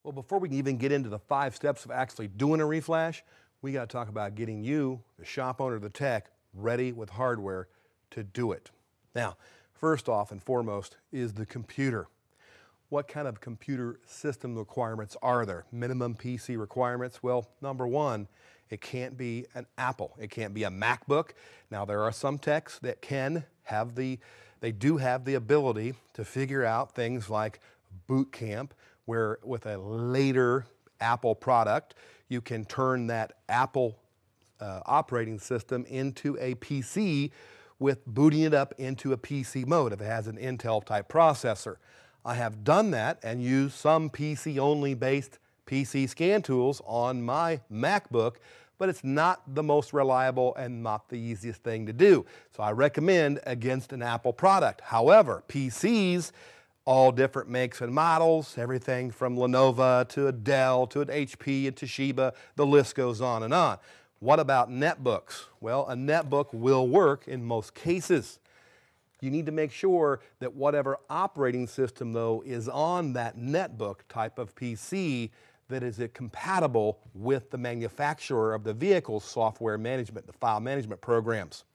Well, before we can even get into the 5 steps of actually doing a reflash, we got to talk about getting you, the shop owner, the tech, ready with hardware to do it. Now, first off and foremost is the computer. What kind of computer system requirements are there? Minimum PC requirements? Well, number one, it can't be an Apple. It can't be a Macbook. Now, there are some techs that they do have the ability to figure out things like boot camp, where with a later Apple product, you can turn that Apple operating system into a PC with booting it up into a PC mode if it has an Intel type processor. I have done that and used some PC-only based PC scan tools on my MacBook, but it's not the most reliable and not the easiest thing to do. So I recommend against an Apple product. However, PCs, all different makes and models, everything from Lenovo to a Dell to an HP and Toshiba, the list goes on and on. What about netbooks? Well, a netbook will work in most cases. You need to make sure that whatever operating system, though, is on that netbook type of PC, that is it compatible with the manufacturer of the vehicle's software management, the file management programs.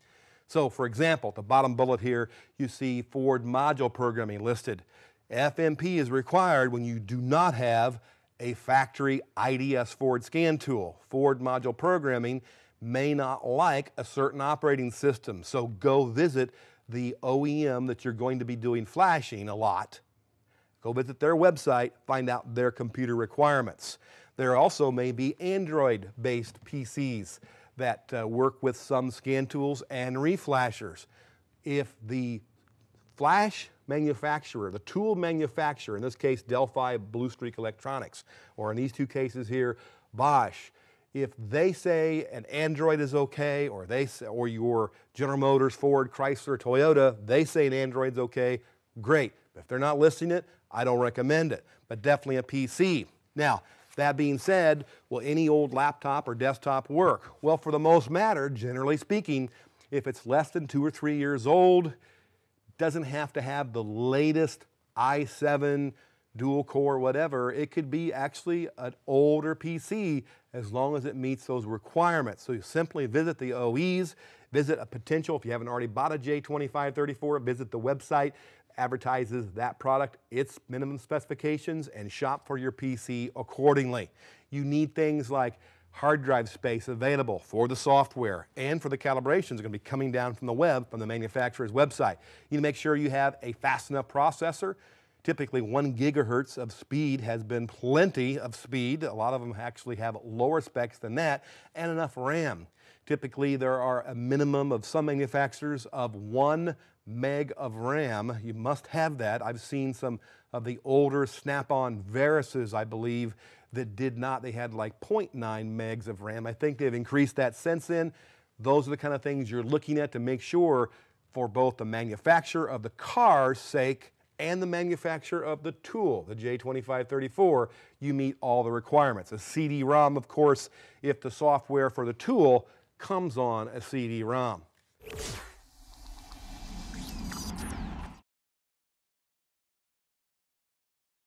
So, for example, at the bottom bullet here, you see Ford module programming listed. FMP is required when you do not have a factory IDS Ford scan tool. Ford module programming may not like a certain operating system, so go visit the OEM that you're going to be doing flashing a lot. Go visit their website, find out their computer requirements. There also may be Android-based PCs that work with some scan tools and reflashers. If the flash manufacturer, the tool manufacturer, in this case Delphi Blue Streak Electronics, or in these two cases here, Bosch, if they say an Android is okay, or your General Motors, Ford, Chrysler, Toyota, they say an Android's okay, great. If they're not listing it, I don't recommend it, but definitely a PC. Now, that being said, will any old laptop or desktop work? Well, for the most matter, generally speaking, if it's less than 2 or 3 years old, doesn't have to have the latest i7, dual core, whatever. It could be actually an older PC as long as it meets those requirements. So you simply visit the OEs, visit a potential, if you haven't already bought a J2534, visit the website, advertises that product, its minimum specifications, and shop for your PC accordingly. You need things like hard drive space available for the software and for the calibrations are going to be coming down from the web, from the manufacturer's website. You need to make sure you have a fast enough processor. Typically 1 gigahertz of speed has been plenty of speed. A lot of them actually have lower specs than that, and enough RAM. Typically there are a minimum of some manufacturers of 1 meg of RAM. You must have that. I've seen some of the older Snap-on Verises, I believe, that did not. They had like 0.9 megs of RAM. I think they've increased that since then. Those are the kind of things you're looking at to make sure for both the manufacturer of the car's sake and the manufacturer of the tool, the J2534, you meet all the requirements. A CD-ROM, of course, if the software for the tool comes on a CD-ROM.